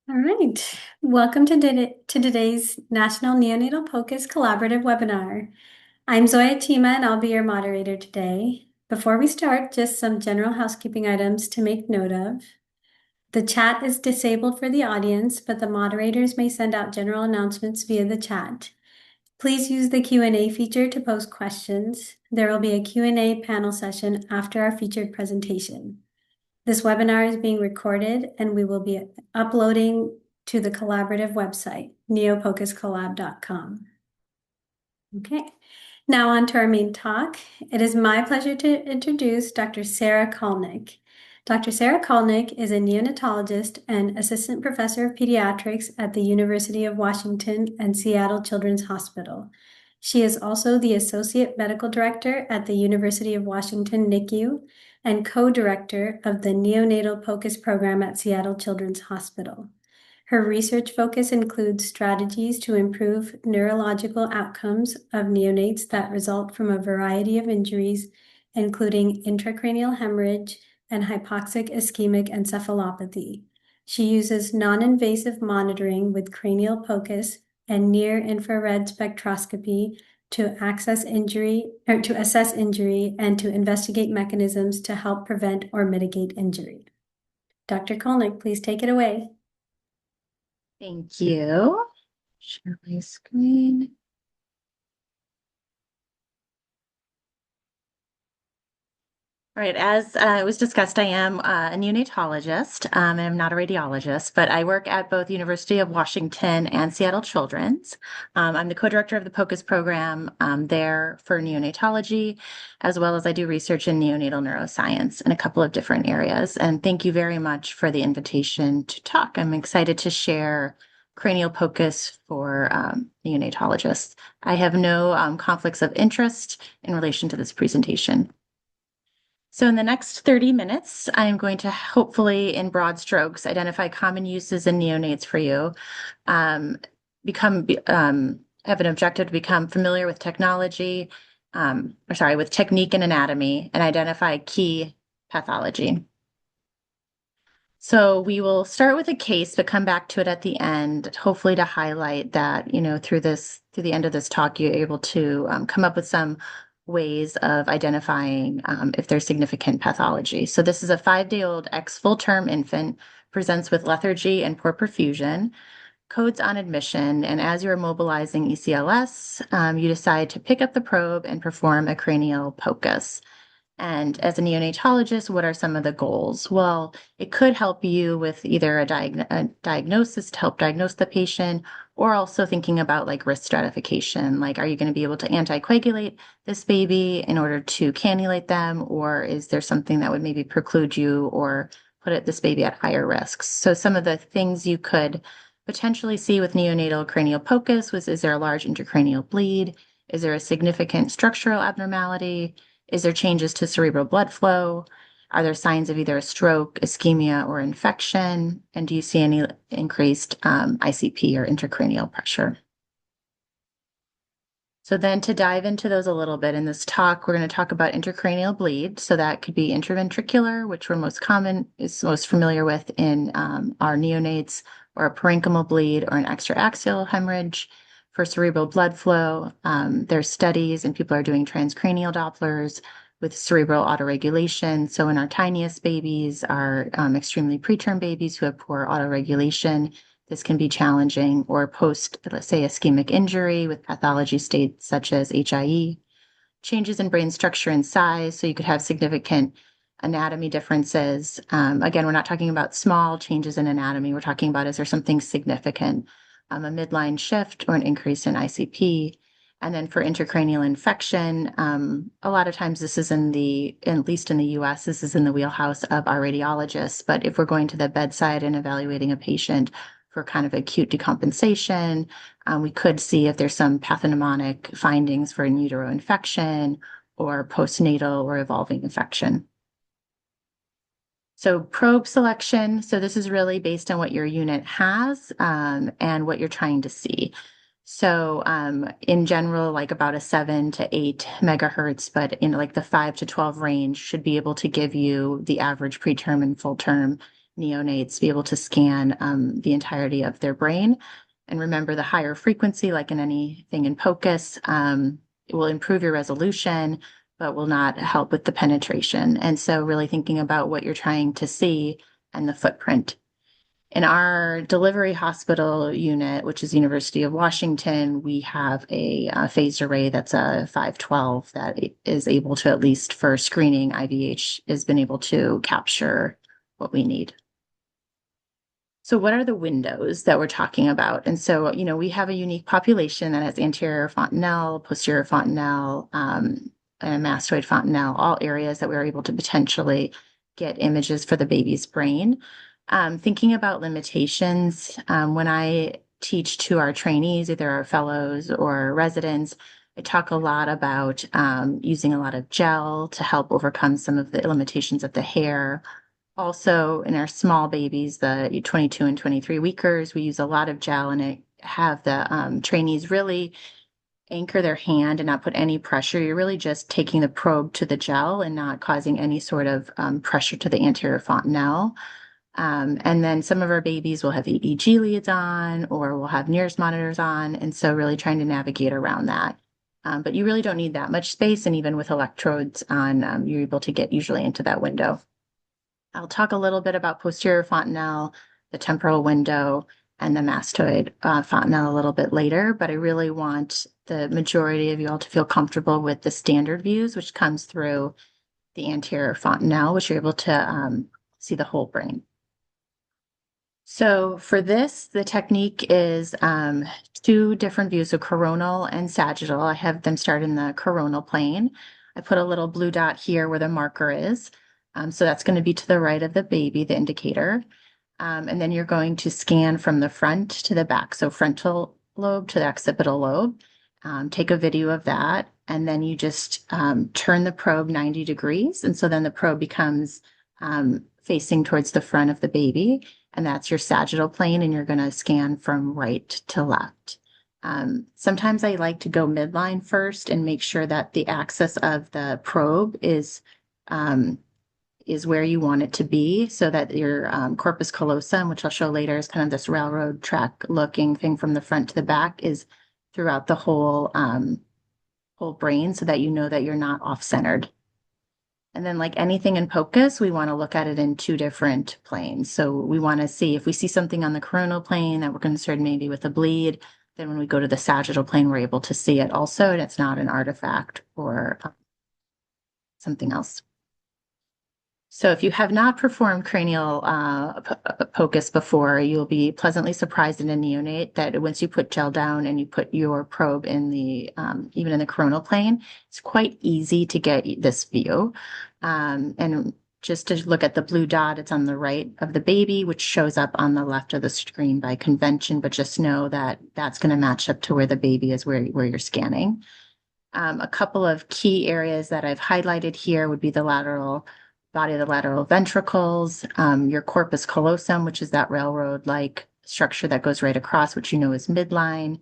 All right. Welcome to today's National Neonatal POCUS Collaborative Webinar. I'm Zoya Tima, and I'll be your moderator today. Before we start, just some general housekeeping items to make note of. The chat is disabled for the audience, but the moderators may send out general announcements via the chat. Please use the Q&A feature to post questions. There will be a Q&A panel session after our featured presentation. This webinar is being recorded and we will be uploading to the collaborative website, neopocuscollab.com. Okay, now on to our main talk. It is my pleasure to introduce Dr. Sarah Kolnik. Dr. Sarah Kolnik is a neonatologist and assistant professor of pediatrics at the University of Washington and Seattle Children's Hospital. She is also the associate medical director at the University of Washington NICU and co-director of the neonatal POCUS program at Seattle Children's Hospital. Her research focus includes strategies to improve neurological outcomes of neonates that result from a variety of injuries, including intracranial hemorrhage and hypoxic ischemic encephalopathy. She uses non-invasive monitoring with cranial POCUS and near-infrared spectroscopy to assess injury and to investigate mechanisms to help prevent or mitigate injury. Dr. Kolnik, please take it away. Thank you. Share my screen. All right, as it was discussed, I am a neonatologist, and I'm not a radiologist, but I work at both University of Washington and Seattle Children's. I'm the co-director of the POCUS program there for neonatology, as well as I do research in neonatal neuroscience in a couple of different areas. And thank you very much for the invitation to talk. I'm excited to share cranial POCUS for neonatologists. I have no conflicts of interest in relation to this presentation. So in the next 30 minutes, I'm going to hopefully, in broad strokes, identify common uses in neonates for you, have an objective to become familiar with technology, with technique and anatomy, and identify key pathology. So we will start with a case, but come back to it at the end, hopefully to highlight that, through the end of this talk, you're able to come up with some ways of identifying if there's significant pathology. So this is a 5-day-old ex-full-term infant, presents with lethargy and poor perfusion, codes on admission, and as you're mobilizing ECLS, you decide to pick up the probe and perform a cranial POCUS. And as a neonatologist, what are some of the goals? Well, it could help you with either a diagnosis to help diagnose the patient, or also thinking about like risk stratification. Like, are you going to be able to anticoagulate this baby in order to cannulate them? Or is there something that would maybe preclude you or put this baby at higher risks? So some of the things you could potentially see with neonatal cranial POCUS was, is there a large intracranial bleed? Is there a significant structural abnormality? Is there changes to cerebral blood flow? Are there signs of either a stroke, ischemia, or infection? And do you see any increased ICP or intracranial pressure? So then to dive into those a little bit in this talk, we're going to talk about intracranial bleed. So that could be intraventricular, which we're most familiar with in our neonates, or a parenchymal bleed, or an extraaxial hemorrhage. For cerebral blood flow, there's studies and people are doing transcranial Dopplers with cerebral autoregulation. So in our tiniest babies, our extremely preterm babies who have poor autoregulation, this can be challenging, or post, let's say, ischemic injury with pathology states such as HIE. Changes in brain structure and size, so you could have significant anatomy differences. Again, we're not talking about small changes in anatomy. We're talking about, is there something significant? A midline shift or an increase in ICP. And then for intracranial infection, a lot of times this is at least in the US, this is in the wheelhouse of our radiologists. But if we're going to the bedside and evaluating a patient for kind of acute decompensation, we could see if there's some pathognomonic findings for in utero infection or postnatal or evolving infection. So probe selection, so this is really based on what your unit has and what you're trying to see. So in general, like about a 7 to 8 megahertz, but in like the 5 to 12 range should be able to give you the average preterm and full term neonates, be able to scan the entirety of their brain. And remember, the higher frequency, like in anything in POCUS, it will improve your resolution, but will not help with the penetration. And so really thinking about what you're trying to see and the footprint. In our delivery hospital unit, which is University of Washington, we have a phased array that's a 512 that is able to, at least for screening, IVH has been able to capture what we need. So what are the windows that we're talking about? And so, we have a unique population that has anterior fontanelle, posterior fontanelle, and mastoid fontanelle, all areas that we're able to potentially get images for the baby's brain. Thinking about limitations, when I teach to our trainees, either our fellows or residents, I talk a lot about using a lot of gel to help overcome some of the limitations of the hair. Also, in our small babies, the 22 and 23 weekers, we use a lot of gel, and I have the trainees really anchor their hand and not put any pressure. You're really just taking the probe to the gel and not causing any sort of pressure to the anterior fontanelle. And then some of our babies will have EEG leads on, or we'll have NIRS monitors on. And so really trying to navigate around that. But you really don't need that much space. And even with electrodes on, you're able to get usually into that window. I'll talk a little bit about posterior fontanelle, the temporal window, and the mastoid fontanelle a little bit later, but I really want the majority of you all to feel comfortable with the standard views, which comes through the anterior fontanelle, which you're able to see the whole brain. So for this, the technique is two different views of coronal and sagittal. I have them start in the coronal plane. I put a little blue dot here where the marker is. So that's going to be to the right of the baby, the indicator. And then you're going to scan from the front to the back. So frontal lobe to the occipital lobe. Take a video of that. And then you just turn the probe 90 degrees. And so then the probe becomes facing towards the front of the baby. And that's your sagittal plane. And you're going to scan from right to left. Sometimes I like to go midline first and make sure that the axis of the probe is where you want it to be, so that your corpus callosum, which I'll show later, is kind of this railroad track looking thing from the front to the back, is throughout the whole brain, so that you know that you're not off-centered. And then, like anything in POCUS, we want to look at it in two different planes. So we want to see if we see something on the coronal plane that we're concerned maybe with a bleed, then when we go to the sagittal plane, we're able to see it also, and it's not an artifact or something else. So if you have not performed cranial POCUS before, you'll be pleasantly surprised in a neonate that once you put gel down and you put your probe in the, even in the coronal plane, it's quite easy to get this view. And just to look at the blue dot, it's on the right of the baby, which shows up on the left of the screen by convention, but just know that that's going to match up to where the baby is, where you're scanning. A couple of key areas that I've highlighted here would be the lateral body of the lateral ventricles, your corpus callosum, which is that railroad-like structure that goes right across, which you know is midline.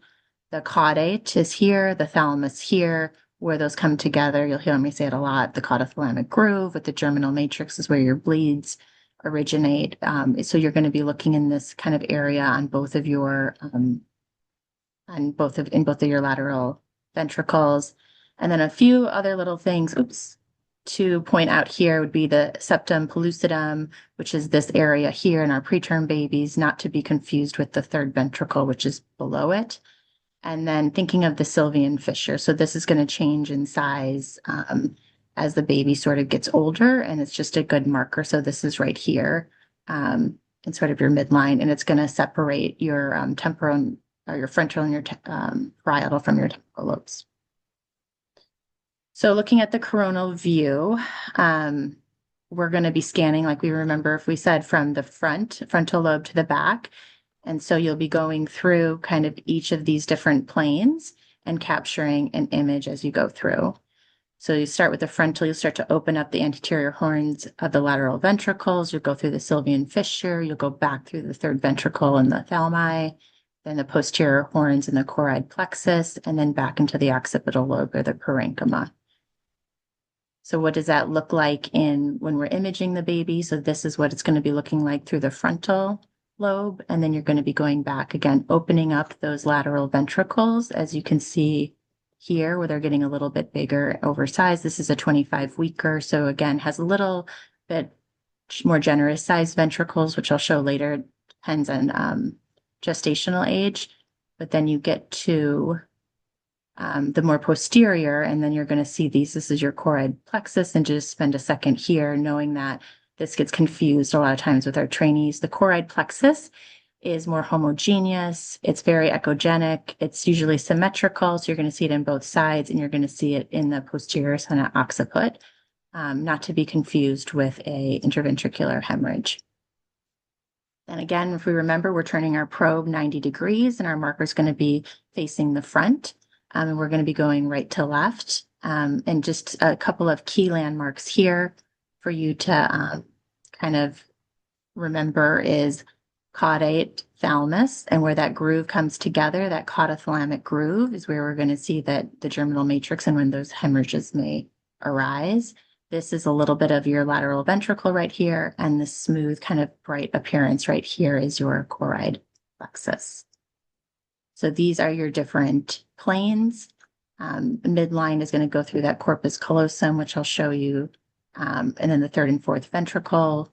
The caudate is here, the thalamus here, where those come together. You'll hear me say it a lot. The caudothalamic groove with the germinal matrix is where your bleeds originate. So you're going to be looking in this kind of area on both of your in both of your lateral ventricles. And then a few other little things, to point out here would be the septum pellucidum, which is this area here in our preterm babies, not to be confused with the third ventricle, which is below it. And then thinking of the Sylvian fissure. So this is going to change in size as the baby sort of gets older, and it's just a good marker. So this is right here in sort of your midline, and it's going to separate your temporal or your frontal and your parietal from your temporal lobes. So looking at the coronal view, we're going to be scanning, like we remember if we said, from the frontal lobe to the back. And so you'll be going through kind of each of these different planes and capturing an image as you go through. So you start with the frontal, you'll start to open up the anterior horns of the lateral ventricles. You'll go through the Sylvian fissure. You'll go back through the third ventricle and the thalami, then the posterior horns and the choroid plexus, and then back into the occipital lobe or the parenchyma. So what does that look like when we're imaging the baby? So this is what it's going to be looking like through the frontal lobe. And then you're going to be going back again, opening up those lateral ventricles, as you can see here, where they're getting a little bit bigger, oversized. This is a 25-weeker. So again, has a little bit more generous sized ventricles, which I'll show later. Depends on gestational age. But then you get to the more posterior, and then you're going to see these. This is your choroid plexus, and just spend a second here knowing that this gets confused a lot of times with our trainees. The choroid plexus is more homogeneous. It's very echogenic. It's usually symmetrical, so you're going to see it in both sides, and you're going to see it in the posterior sonata occiput, not to be confused with a interventricular hemorrhage. And again, if we remember, we're turning our probe 90 degrees, and our marker is going to be facing the front. And we're going to be going right to left. And just a couple of key landmarks here for you to kind of remember is caudate thalamus, and where that groove comes together, that caudothalamic groove is where we're going to see that the germinal matrix and when those hemorrhages may arise. This is a little bit of your lateral ventricle right here, and the smooth kind of bright appearance right here is your choroid plexus. So these are your different planes. The midline is going to go through that corpus callosum, which I'll show you, and then the third and fourth ventricle.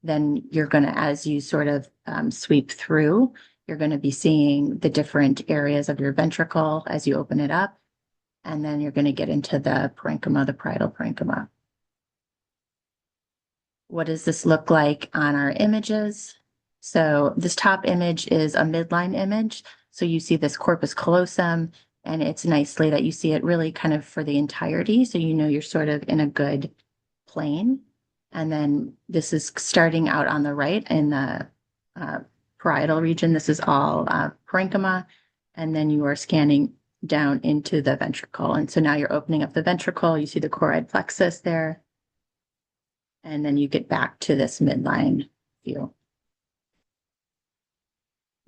Then you're going to, as you sort of sweep through, you're going to be seeing the different areas of your ventricle as you open it up. And then you're going to get into the parenchyma, the parietal parenchyma. What does this look like on our images? So this top image is a midline image. So you see this corpus callosum, and it's nicely that you see it really kind of for the entirety. So you know you're sort of in a good plane. And then this is starting out on the right in the parietal region. This is all parenchyma. And then you are scanning down into the ventricle. And so now you're opening up the ventricle. You see the choroid plexus there. And then you get back to this midline view.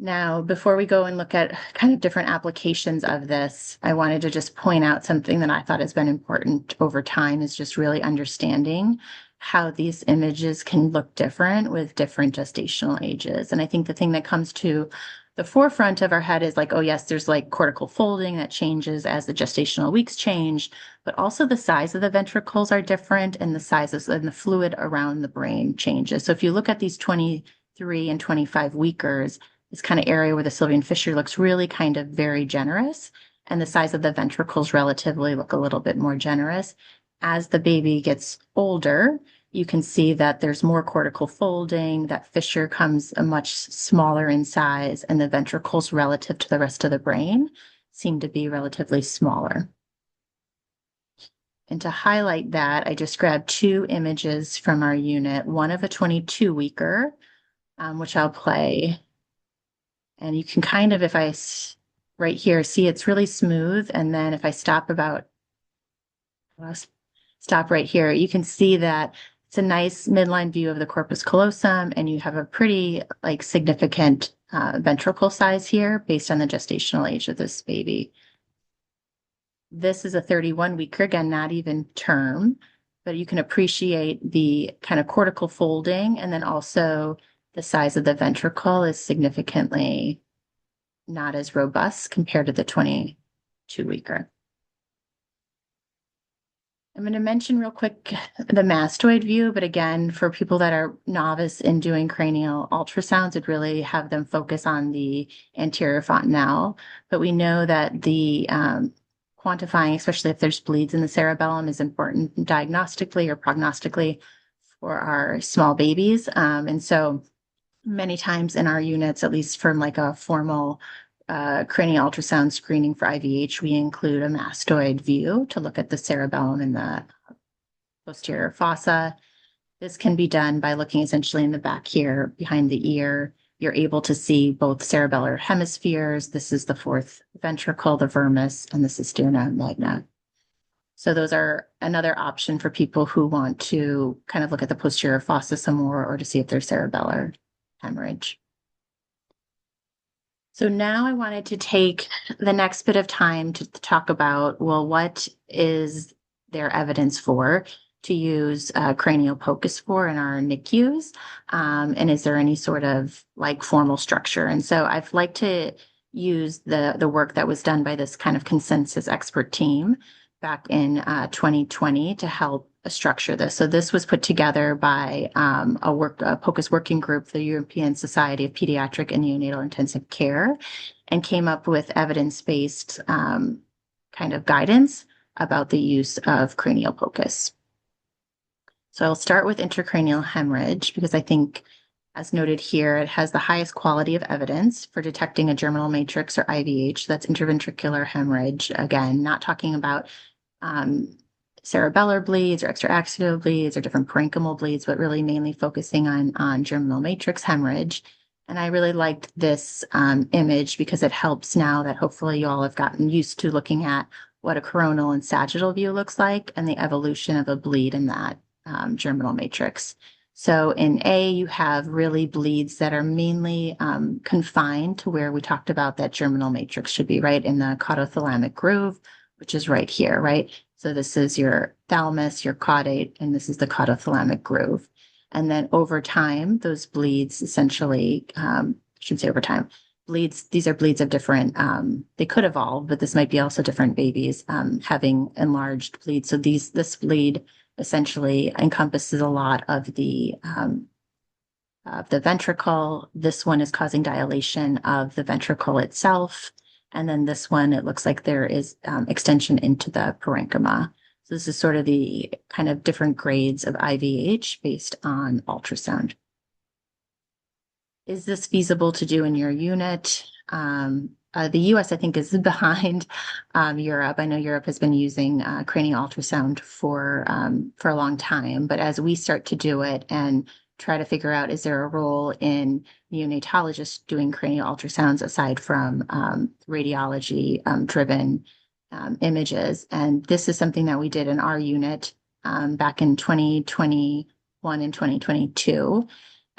Now, before we go and look at kind of different applications of this, I wanted to just point out something that I thought has been important over time is just really understanding how these images can look different with different gestational ages. And I think the thing that comes to the forefront of our head is like, oh yes, there's like cortical folding that changes as the gestational weeks change, but also the size of the ventricles are different, and the sizes and the fluid around the brain changes. So if you look at these 23 and 25 weekers, this kind of area where the Sylvian fissure looks really kind of very generous, and the size of the ventricles relatively look a little bit more generous. As the baby gets older, you can see that there's more cortical folding, that fissure comes a much smaller in size, and the ventricles relative to the rest of the brain seem to be relatively smaller. And to highlight that, I just grabbed two images from our unit, one of a 22-weeker, which I'll play. And you can kind of, if I right here, see it's really smooth. And then if I stop right here, you can see that it's a nice midline view of the corpus callosum, and you have a pretty like significant ventricle size here based on the gestational age of this baby. This is a 31-weeker, again, not even term, but you can appreciate the kind of cortical folding, and then also the size of the ventricle is significantly not as robust compared to the 22-weeker. I'm going to mention real quick the mastoid view, but again, for people that are novice in doing cranial ultrasounds, I'd really have them focus on the anterior fontanelle. But we know that the quantifying, especially if there's bleeds in the cerebellum, is important diagnostically or prognostically for our small babies. And so many times in our units, at least from like a formal cranial ultrasound screening for IVH, we include a mastoid view to look at the cerebellum and the posterior fossa. This can be done by looking essentially in the back here behind the ear. You're able to see both cerebellar hemispheres. This is the fourth ventricle, the vermis, and the cisterna magna. So those are another option for people who want to kind of look at the posterior fossa some more, or to see if there's cerebellar hemorrhage. So now I wanted to take the next bit of time to talk about, well, what is their evidence for to use cranial POCUS for in our NICUs? And is there any sort of like formal structure? And so I've liked to use the work that was done by this kind of consensus expert team back in 2020 to help structure this. So this was put together by a POCUS working group, the European Society of Pediatric and Neonatal Intensive Care, and came up with evidence-based kind of guidance about the use of cranial POCUS. So I'll start with intracranial hemorrhage because I think, as noted here, it has the highest quality of evidence for detecting a germinal matrix or IVH. That's interventricular hemorrhage. Again, not talking about cerebellar bleeds or extraaxial bleeds or different parenchymal bleeds, but really mainly focusing on germinal matrix hemorrhage. And I really liked this image because it helps now that hopefully you all have gotten used to looking at what a coronal and sagittal view looks like and the evolution of a bleed in that germinal matrix. So in A, you have really bleeds that are mainly confined to where we talked about that germinal matrix should be, right in the caudothalamic groove, which is right here, right? So this is your thalamus, your caudate, and this is the caudothalamic groove. And then over time, those bleeds essentially, I shouldn't say over time, bleeds, these are bleeds of different, they could evolve, but this might be also different babies having enlarged bleeds. So this bleed essentially encompasses a lot of the ventricle. This one is causing dilation of the ventricle itself. And then this one, it looks like there is extension into the parenchyma. So this is sort of the kind of different grades of IVH based on ultrasound. Is this feasible to do in your unit? The US, I think, is behind Europe. I know Europe has been using cranial ultrasound for a long time, but as we start to do it and try to figure out, is there a role in neonatologists doing cranial ultrasounds aside from radiology driven images? And this is something that we did in our unit back in 2021 and 2022.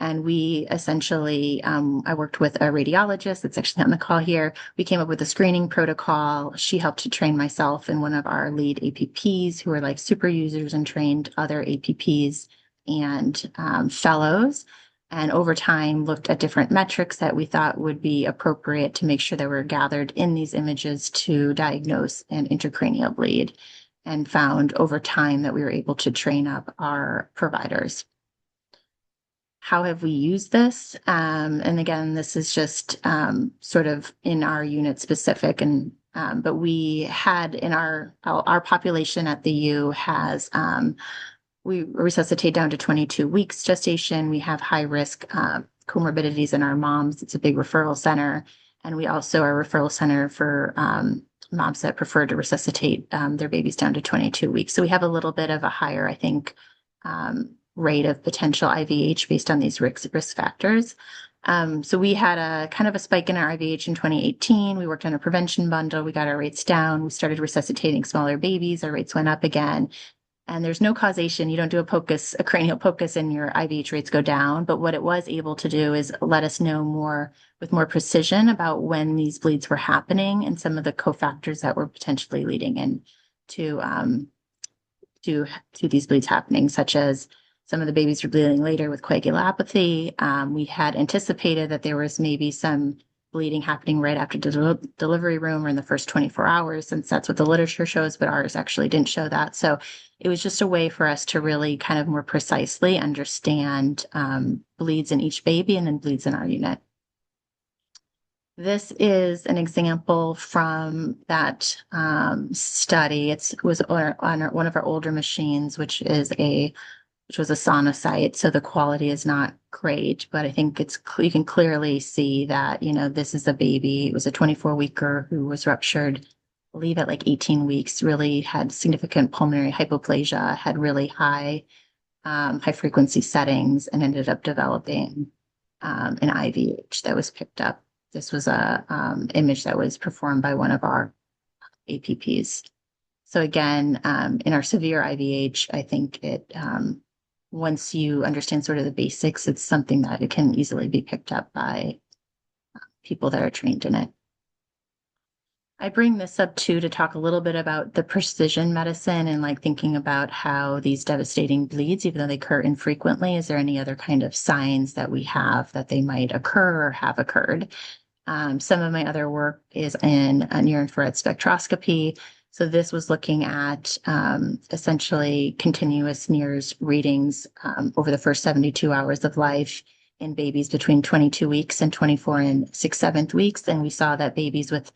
And we essentially, I worked with a radiologist that's actually on the call here. We came up with a screening protocol. She helped to train myself and one of our lead APPs who are like super users and trained other APPs and fellows. And over time looked at different metrics that we thought would be appropriate to make sure that were gathered in these images to diagnose an intracranial bleed, and found over time that we were able to train up our providers. How have we used this? And again, this is just sort of in our unit specific, and but we had in our population at the U has we resuscitate down to 22 weeks gestation. We have high risk comorbidities in our moms. It's a big referral center, and we also are a referral center for moms that prefer to resuscitate their babies down to 22 weeks. So we have a little bit of a higher, I think, rate of potential IVH based on these risk factors. So we had a kind of a spike in our IVH in 2018. We worked on a prevention bundle. We got our rates down. We started resuscitating smaller babies. Our rates went up again. And there's no causation. You don't do a cranial POCUS and your IVH rates go down. But what it was able to do is let us know with more precision about when these bleeds were happening and some of the cofactors that were potentially leading into to these bleeds happening, such as some of the babies were bleeding later with coagulopathy. We had anticipated that there was maybe some bleeding happening right after the delivery room or in the first 24 hours, since that's what the literature shows, but ours actually didn't show that. So it was just a way for us to really kind of more precisely understand bleeds in each baby and then bleeds in our unit. This is an example from that study. It was on one of our older machines, which was a sonocyte, so the quality is not great, but I think you can clearly see that, this is a baby. It was a 24-weeker who was ruptured, I believe at like 18 weeks, really had significant pulmonary hypoplasia, had really high frequency settings, and ended up developing an IVH that was picked up. This was a image that was performed by one of our APPs. So again, in our severe IVH, I think it, once you understand sort of the basics, it's something that it can easily be picked up by people that are trained in it. I bring this up too to talk a little bit about the precision medicine and like thinking about how these devastating bleeds, even though they occur infrequently, is there any other kind of signs that we have that they might occur or have occurred? Some of my other work is in near-infrared spectroscopy. So this was looking at essentially continuous NIRS readings over the first 72 hours of life in babies between 22 weeks and 24 and 6/7 weeks. And we saw that babies with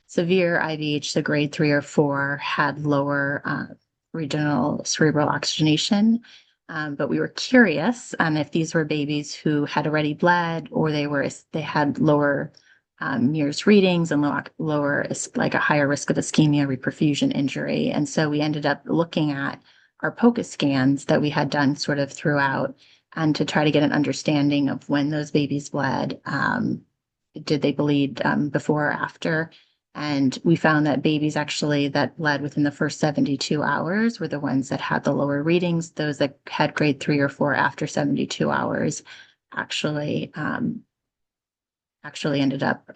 severe IVH, so grade 3 or 4, had lower regional cerebral oxygenation. But we were curious if these were babies who had already bled or they had lower NIRS readings and lower, like a higher risk of ischemia, reperfusion injury. And so we ended up looking at our POCUS scans that we had done sort of throughout and to try to get an understanding of when those babies bled. Did they bleed before or after? And we found that babies actually that bled within the first 72 hours were the ones that had the lower readings. Those that had grade 3 or 4 after 72 hours actually ended up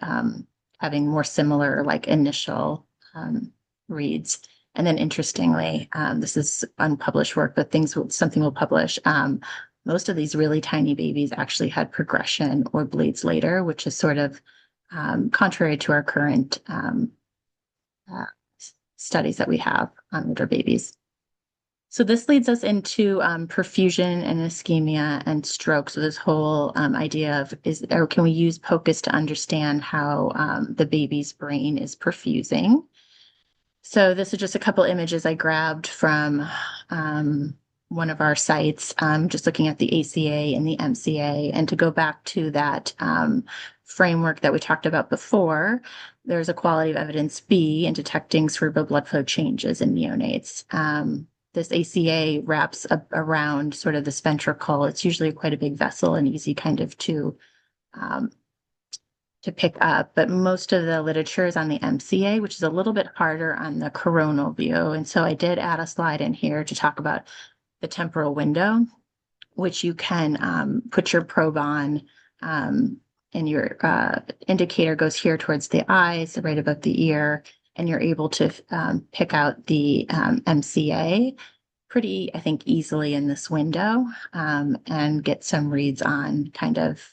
having more similar like initial reads. And then interestingly, this is unpublished work, but something we'll publish. Most of these really tiny babies actually had progression or bleeds later, which is sort of contrary to our current studies that we have on older babies. So this leads us into perfusion and ischemia and stroke. So this whole idea of can we use POCUS to understand how the baby's brain is perfusing? So this is just a couple images I grabbed from one of our sites, just looking at the ACA and the MCA. And to go back to that framework that we talked about before, there's a quality of evidence B in detecting cerebral blood flow changes in neonates. This ACA wraps up around sort of this ventricle. It's usually quite a big vessel and easy kind of to pick up, but most of the literature is on the MCA, which is a little bit harder on the coronal view. And so I did add a slide in here to talk about the temporal window, which you can put your probe on, and your indicator goes here towards the eyes, right above the ear, and you're able to pick out the MCA pretty, I think, easily in this window, and get some reads on kind of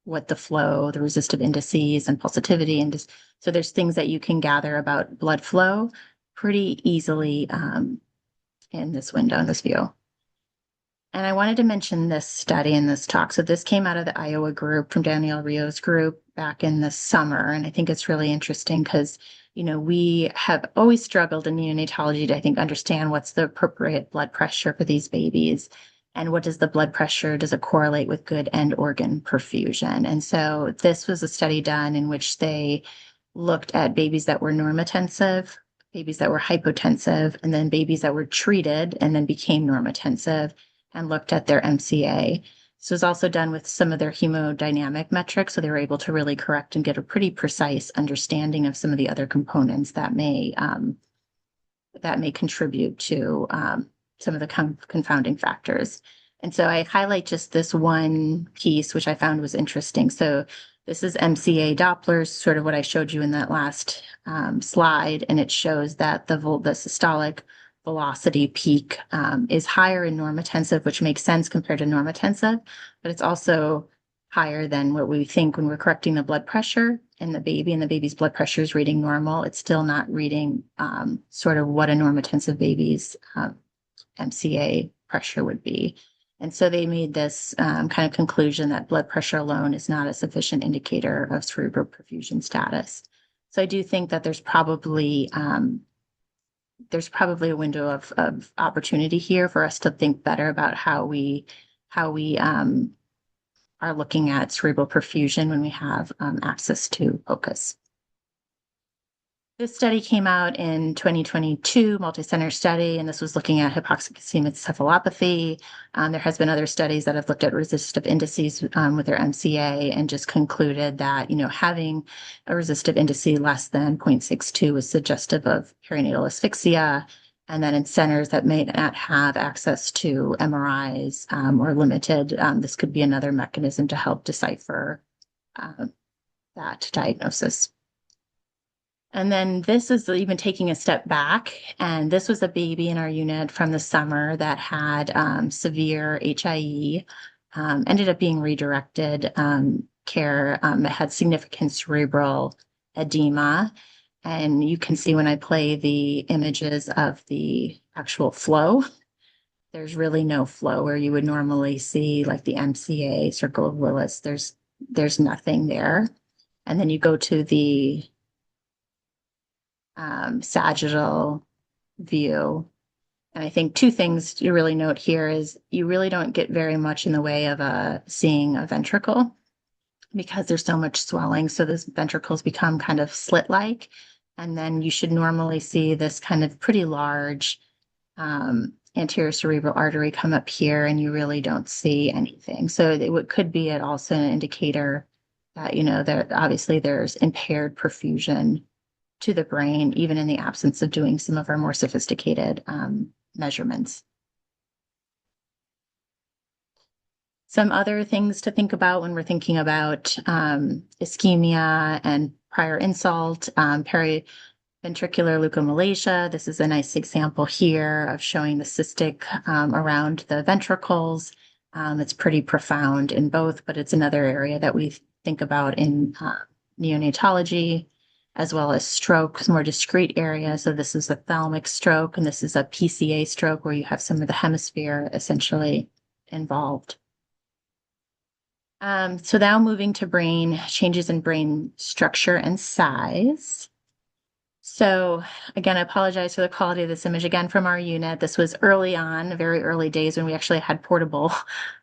what the flow, the resistive indices and pulsatility. And just, so there's things that you can gather about blood flow pretty easily in this window, in this view. And I wanted to mention this study in this talk. So this came out of the Iowa group from Danielle Rio's group back in the summer. And I think it's really interesting because, we have always struggled in neonatology to, I think, understand what's the appropriate blood pressure for these babies. And what does the blood pressure, does it correlate with good end organ perfusion? And so this was a study done in which they looked at babies that were normotensive, babies that were hypotensive, and then babies that were treated and then became normotensive, and looked at their MCA. This was also done with some of their hemodynamic metrics, so they were able to really correct and get a pretty precise understanding of some of the other components that may contribute to some of the confounding factors. And so I highlight just this one piece, which I found was interesting. So this is MCA Dopplers, sort of what I showed you in that last slide, and it shows that the systolic velocity peak is higher in normotensive, which makes sense compared to normotensive, but it's also higher than what we think when we're correcting the blood pressure in the baby, and the baby's blood pressure is reading normal. It's still not reading sort of what a normotensive baby's MCA pressure would be. And so they made this kind of conclusion that blood pressure alone is not a sufficient indicator of cerebral perfusion status. So I do think that there's probably a window of opportunity here for us to think better about how we are looking at cerebral perfusion when we have access to POCUS. This study came out in 2022, multi-center study, and this was looking at hypoxic ischemic encephalopathy. There has been other studies that have looked at resistive indices with their MCA and just concluded that, having a resistive indice less than 0.62 is suggestive of perinatal asphyxia. And then in centers that may not have access to MRIs or limited, this could be another mechanism to help decipher that diagnosis. And then this is even taking a step back. And this was a baby in our unit from the summer that had severe HIE, ended up being redirected care. It had significant cerebral edema. And you can see when I play the images of the actual flow, there's really no flow where you would normally see like the MCA, Circle of Willis. There's nothing there. And then you go to the sagittal view. And I think two things to really note here is you really don't get very much in the way of seeing a ventricle because there's so much swelling. So those ventricles become kind of slit-like. And then you should normally see this kind of pretty large anterior cerebral artery come up here, and you really don't see anything. So it could be also an indicator that, that obviously there's impaired perfusion to the brain, even in the absence of doing some of our more sophisticated measurements. Some other things to think about when we're thinking about ischemia and prior insult, periventricular leukomalacia. This is a nice example here of showing the cystic around the ventricles. It's pretty profound in both, but it's another area that we think about in neonatology, as well as strokes, more discrete areas. So this is a thalamic stroke, and this is a PCA stroke where you have some of the hemisphere essentially involved. So now moving to brain changes in brain structure and size. So again, I apologize for the quality of this image again from our unit. This was early on, very early days when we actually had portable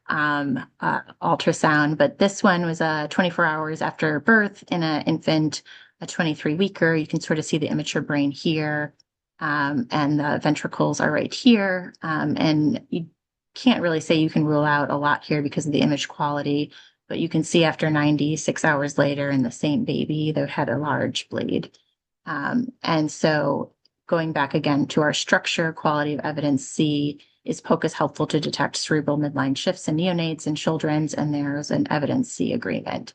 ultrasound, but this one was 24 hours after birth in an infant, a 23-weeker. You can sort of see the immature brain here, and the ventricles are right here. And you can't really say you can rule out a lot here because of the image quality, but you can see after 96 hours later in the same baby, they had a large bleed. And so going back again to our structure, quality of evidence C, is POCUS helpful to detect cerebral midline shifts in neonates and children's? And there's an evidence C agreement.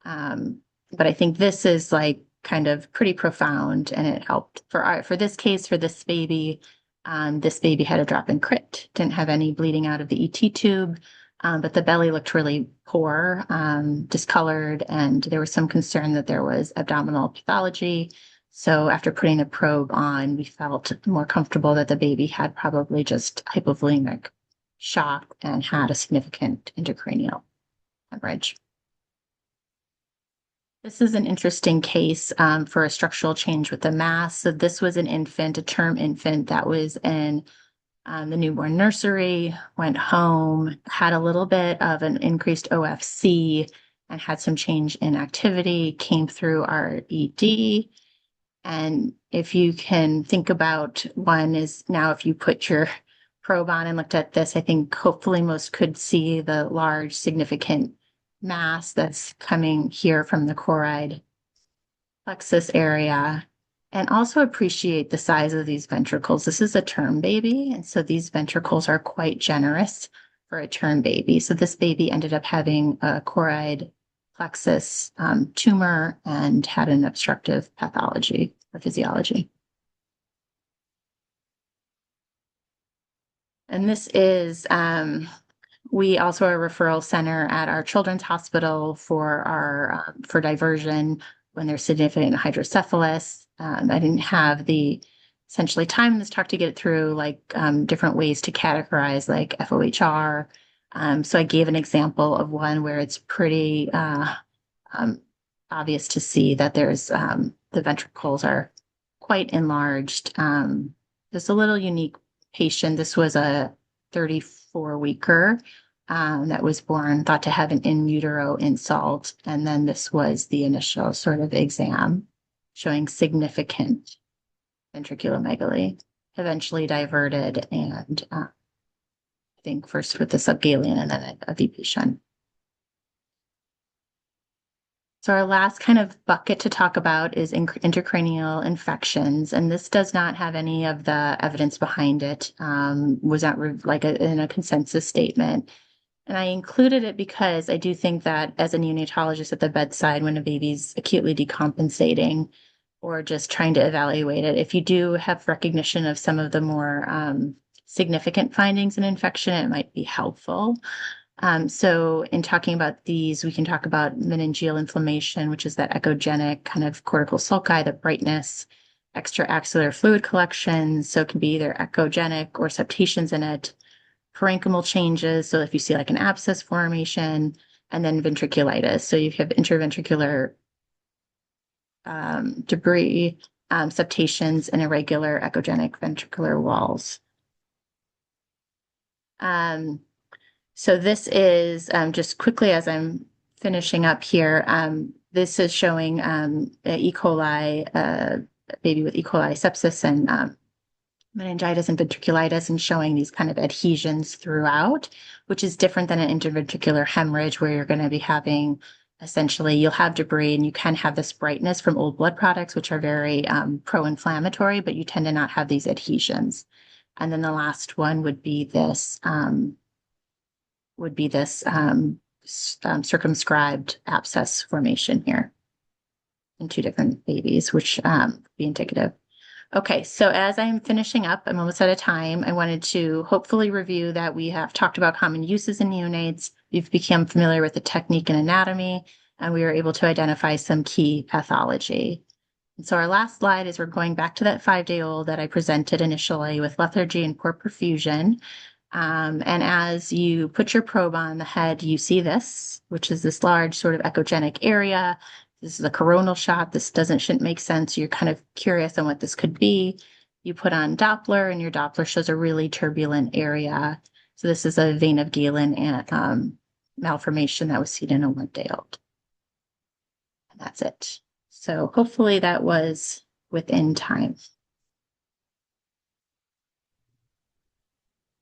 But I think this is like kind of pretty profound, and it helped for this case, for this baby. This baby had a drop in crit, didn't have any bleeding out of the ET tube, but the belly looked really poor, discolored, and there was some concern that there was abdominal pathology. So after putting the probe on, we felt more comfortable that the baby had probably just hypovolemic shock and had a significant intracranial hemorrhage. This is an interesting case for a structural change with the mass. So this was an infant, a term infant that was in the newborn nursery, went home, had a little bit of an increased OFC and had some change in activity, came through our ED. And if you can think about, one is now if you put your probe on and looked at this, I think hopefully most could see the large significant mass that's coming here from the choroid plexus area, and also appreciate the size of these ventricles. This is a term baby, and so these ventricles are quite generous for a term baby. So this baby ended up having a choroid plexus tumor and had an obstructive pathology or physiology. And this is, we also are a referral center at our children's hospital for for diversion when there's significant hydrocephalus. I didn't have the essentially time in this talk to get through like different ways to categorize like FOHR. So I gave an example of one where it's pretty obvious to see that there's the ventricles are quite enlarged. There's a little unique patient. This was a 34-weeker that was born, thought to have an in utero insult. And then this was the initial sort of exam showing significant ventriculomegaly, eventually diverted, and I think first with the subgalean and then a VP shunt. So our last kind of bucket to talk about is intracranial infections, and this does not have any of the evidence behind it, was not in a consensus statement. And I included it because I do think that as a neonatologist at the bedside, when a baby's acutely decompensating, or just trying to evaluate it. If you do have recognition of some of the more significant findings in infection, it might be helpful. So in talking about these, we can talk about meningeal inflammation, which is that echogenic kind of cortical sulci, the brightness, extraaxillary fluid collections. So it can be either echogenic or septations in it, parenchymal changes. So if you see like an abscess formation, and then ventriculitis. So you have interventricular debris, septations, and irregular echogenic ventricular walls. So this is just quickly as I'm finishing up here. This is showing E. coli, a baby with E. coli sepsis and meningitis and ventriculitis, and showing these kind of adhesions throughout, which is different than an interventricular hemorrhage where you're going to be having essentially you'll have debris and you can have this brightness from old blood products, which are very pro-inflammatory, but you tend to not have these adhesions. And then the last one would be this circumscribed abscess formation here in two different babies, which would be indicative. Okay, so as I'm finishing up, I'm almost out of time. I wanted to hopefully review that we have talked about common uses in neonates. We've become familiar with the technique and anatomy, and we were able to identify some key pathology. And so our last slide is we're going back to that 5-day-old that I presented initially with lethargy and poor perfusion. And as you put your probe on the head, you see this, which is this large sort of echogenic area. This is a coronal shot. This shouldn't make sense. You're kind of curious on what this could be. You put on Doppler, and your Doppler shows a really turbulent area. So this is a vein of Galen and malformation that was seen in a 1-day-old. And that's it. So hopefully that was within time.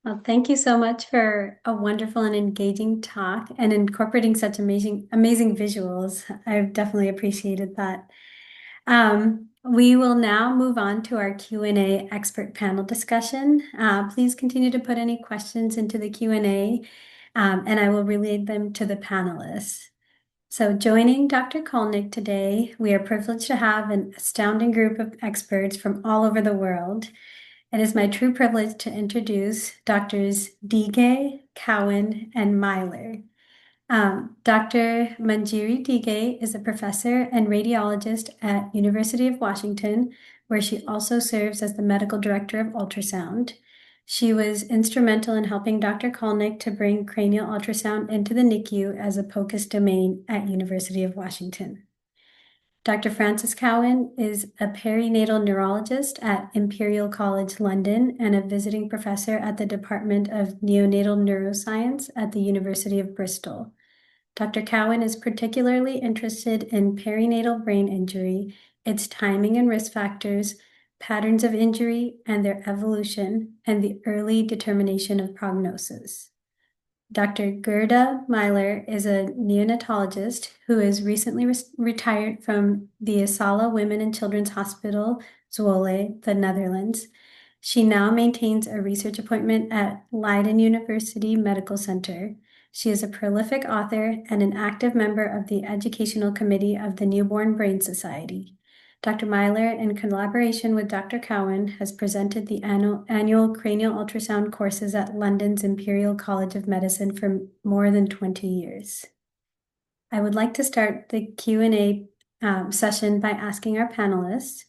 Well, thank you so much for a wonderful and engaging talk and incorporating such amazing visuals. I've definitely appreciated that. We will now move on to our Q&A expert panel discussion. Please continue to put any questions into the Q&A, and I will relay them to the panelists. So joining Dr. Kolnik today, we are privileged to have an astounding group of experts from all over the world. It is my true privilege to introduce Doctors Dige, Cowan, and Myler. Dr. Manjiri Dige is a professor and radiologist at University of Washington, where she also serves as the medical director of ultrasound. She was instrumental in helping Dr. Kolnik to bring cranial ultrasound into the NICU as a POCUS domain at University of Washington. Dr. Frances Cowan is a perinatal neurologist at Imperial College London and a visiting professor at the Department of Neonatal Neuroscience at the University of Bristol. Dr. Cowan is particularly interested in perinatal brain injury, its timing and risk factors, patterns of injury and their evolution, and the early determination of prognosis. Dr. Gerda Myler is a neonatologist who is recently retired from the Asala Women and Children's Hospital, Zwolle, the Netherlands. She now maintains a research appointment at Leiden University Medical Center. She is a prolific author and an active member of the Educational Committee of the Newborn Brain Society. Dr. Myler, in collaboration with Dr. Cowan, has presented the annual cranial ultrasound courses at London's Imperial College of Medicine for more than 20 years. I would like to start the Q&A session by asking our panelists,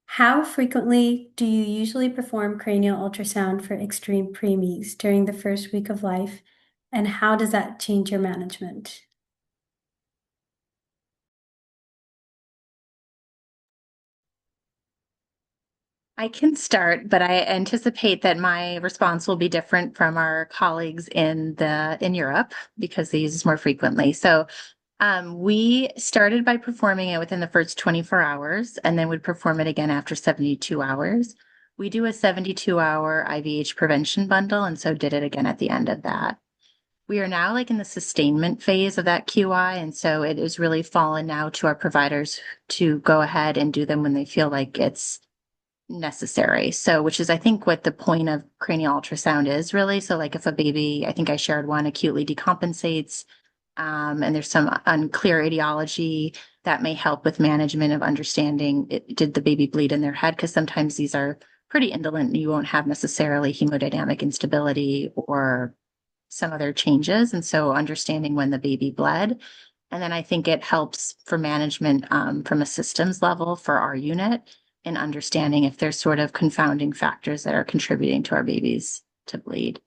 how frequently do you usually perform cranial ultrasound for extreme preemies during the first week of life, and how does that change your management? I can start, but I anticipate that my response will be different from our colleagues in Europe because they use this more frequently. So we started by performing it within the first 24 hours and then would perform it again after 72 hours. We do a 72-hour IVH prevention bundle, and so did it again at the end of that. We are now like in the sustainment phase of that QI, and so it is really fallen now to our providers to go ahead and do them when they feel like it's necessary. So, which is, I think, what the point of cranial ultrasound is really. So, like if a baby, I think I shared one, acutely decompensates, and there's some unclear etiology, that may help with management of understanding did the baby bleed in their head? Because sometimes these are pretty indolent. You won't have necessarily hemodynamic instability or some other changes. And so understanding when the baby bled. And then I think it helps for management from a systems level for our unit in understanding if there's sort of confounding factors that are contributing to our babies to bleed.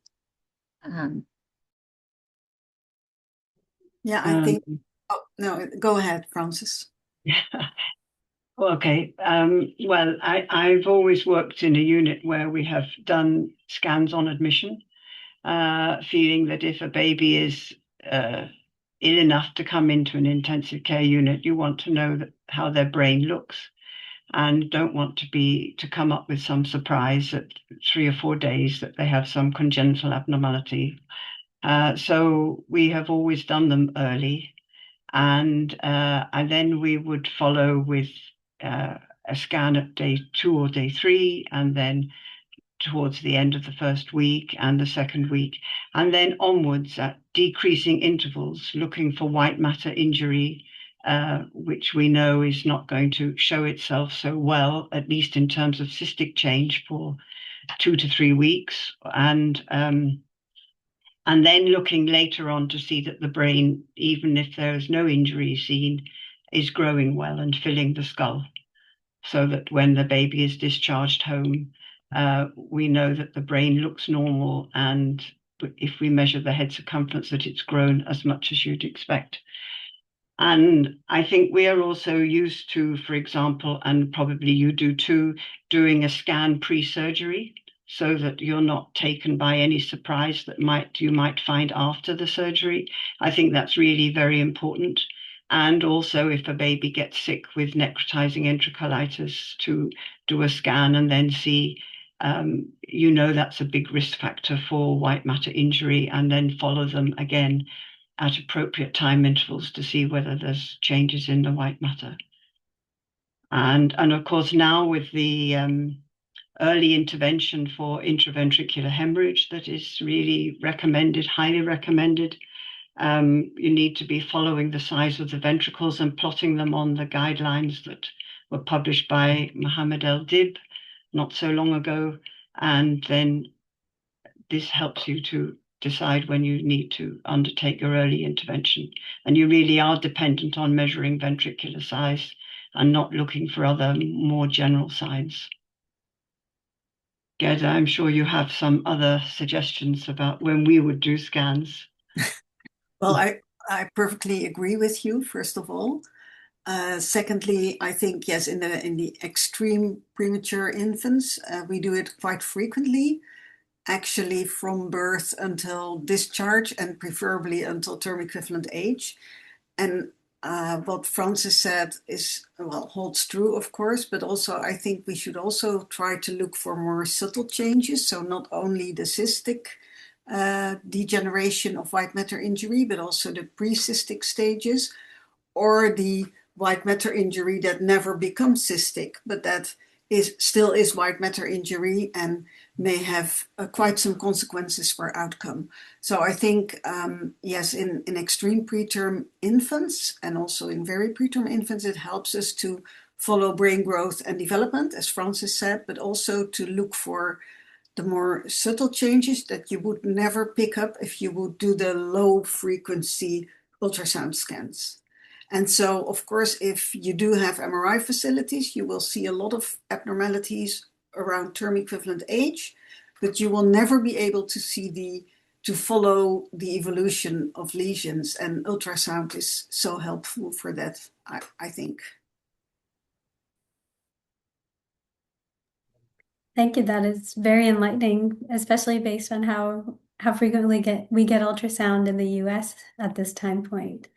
Yeah, I think, oh, no, go ahead, Francis. Yeah. Okay. Well, I've always worked in a unit where we have done scans on admission, feeling that if a baby is ill enough to come into an intensive care unit, you want to know how their brain looks and don't want to come up with some surprise at 3 or 4 days that they have some congenital abnormality. So we have always done them early. And then we would follow with a scan at day 2 or day 3, and then towards the end of the first week and the second week, and then onwards at decreasing intervals, looking for white matter injury, which we know is not going to show itself so well, at least in terms of cystic change, for 2 to 3 weeks. And then looking later on to see that the brain, even if there is no injury seen, is growing well and filling the skull, so that when the baby is discharged home, we know that the brain looks normal, and if we measure the head circumference, that it's grown as much as you'd expect. And I think we are also used to, for example, and probably you do too, doing a scan pre-surgery, so that you're not taken by any surprise that you might find after the surgery. I think that's really very important. And also, if a baby gets sick with necrotizing enterocolitis, to do a scan and then see, that's a big risk factor for white matter injury, and then follow them again at appropriate time intervals to see whether there's changes in the white matter. And of course, now with the early intervention for intraventricular hemorrhage that is really recommended, highly recommended. You need to be following the size of the ventricles and plotting them on the guidelines that were published by Mohammed El-Dib not so long ago. And then this helps you to decide when you need to undertake your early intervention. And you really are dependent on measuring ventricular size and not looking for other more general signs. Gerda, I'm sure you have some other suggestions about when we would do scans. Well, I perfectly agree with you, first of all. Secondly, I think, yes, in the extreme premature infants, we do it quite frequently, actually from birth until discharge, and preferably until term equivalent age. And what Francis said is, well, holds true, of course, but also I think we should also try to look for more subtle changes. So not only the cystic degeneration of white matter injury, but also the pre-cystic stages, or the white matter injury that never becomes cystic, but that still is white matter injury and may have quite some consequences for outcome. So I think, yes, in extreme preterm infants and also in very preterm infants, it helps us to follow brain growth and development, as Francis said, but also to look for the more subtle changes that you would never pick up if you would do the low frequency ultrasound scans. And so, of course, if you do have MRI facilities, you will see a lot of abnormalities around term equivalent age, but you will never be able to follow the evolution of lesions, and ultrasound is so helpful for that, I think. Thank you. That is very enlightening, especially based on how frequently we get ultrasound in the US at this time point.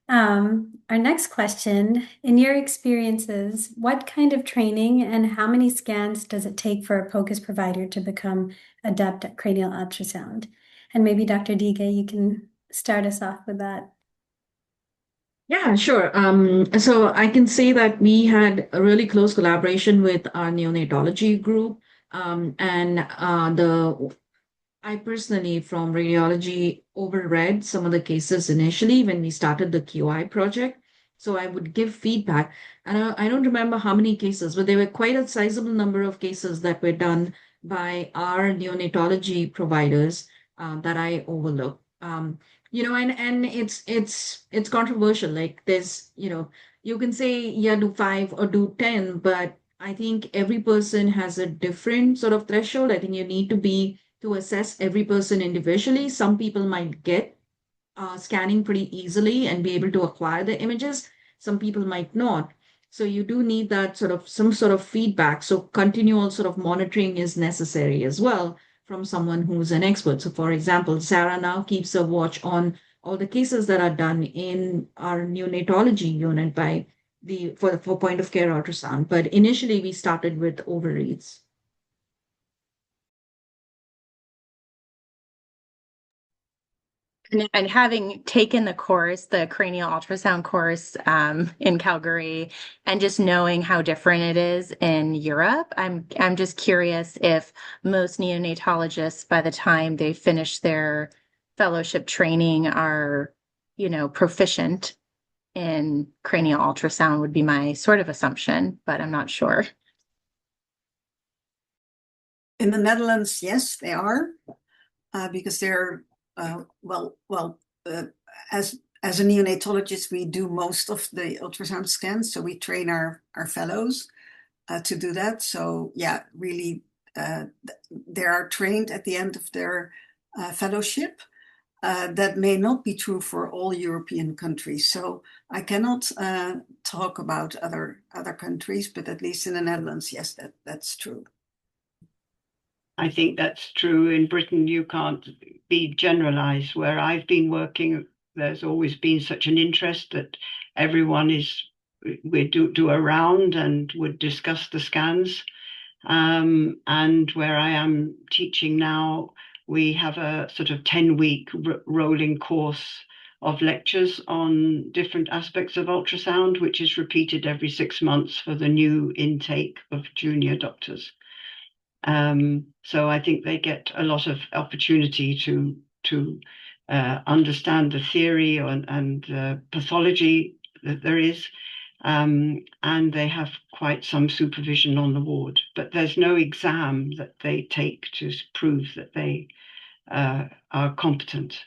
Our next question, in your experiences, what kind of training and how many scans does it take for a POCUS provider to become adept at cranial ultrasound? And maybe Dr. Diga, you can start us off with that. Yeah, sure. So I can say that we had a really close collaboration with our neonatology group, and I personally, from radiology, overread some of the cases initially when we started the QI project. So I would give feedback. And I don't remember how many cases, but there were quite a sizable number of cases that were done by our neonatology providers that I overlooked. And it's controversial. Like there's, you can say, yeah, do 5 or do 10, but I think every person has a different sort of threshold. I think you need to assess every person individually. Some people might get scanning pretty easily and be able to acquire the images. Some people might not. So you do need that some sort of feedback. So continual sort of monitoring is necessary as well from someone who's an expert. So for example, Sarah now keeps a watch on all the cases that are done in our neonatology unit by for point of care ultrasound. But initially we started with overreads. And having taken the course, the cranial ultrasound course in Calgary, and just knowing how different it is in Europe, I'm just curious if most neonatologists, by the time they finish their fellowship training, are, proficient in cranial ultrasound would be my sort of assumption, but I'm not sure. In the Netherlands, yes, they are, because they're as a neonatologist, we do most of the ultrasound scans, so we train our fellows to do that. So yeah, really, they are trained at the end of their fellowship. That may not be true for all European countries. So I cannot talk about other countries, but at least in the Netherlands, yes, that's true. I think that's true. In Britain, you can't be generalized. Where I've been working, there's always been such an interest that everyone we do a round and would discuss the scans. And where I am teaching now, we have a sort of 10-week rolling course of lectures on different aspects of ultrasound, which is repeated every 6 months for the new intake of junior doctors. So I think they get a lot of opportunity to understand the theory and pathology that there is, and they have quite some supervision on the ward. But there's no exam that they take to prove that they are competent,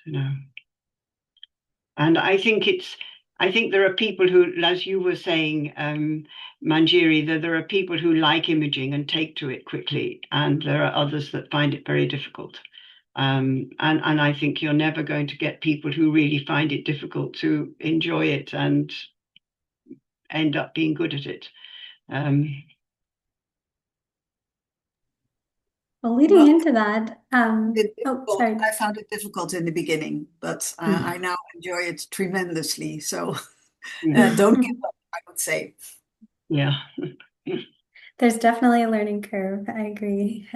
And I think there are people who, as you were saying, Manjiri, that there are people who like imaging and take to it quickly, and there are others that find it very difficult. And I think you're never going to get people who really find it difficult to enjoy it and end up being good at it. Well, leading into that, sorry. I found it difficult in the beginning, but I now enjoy it tremendously. So don't give up, I would say. Yeah. There's definitely a learning curve. I agree.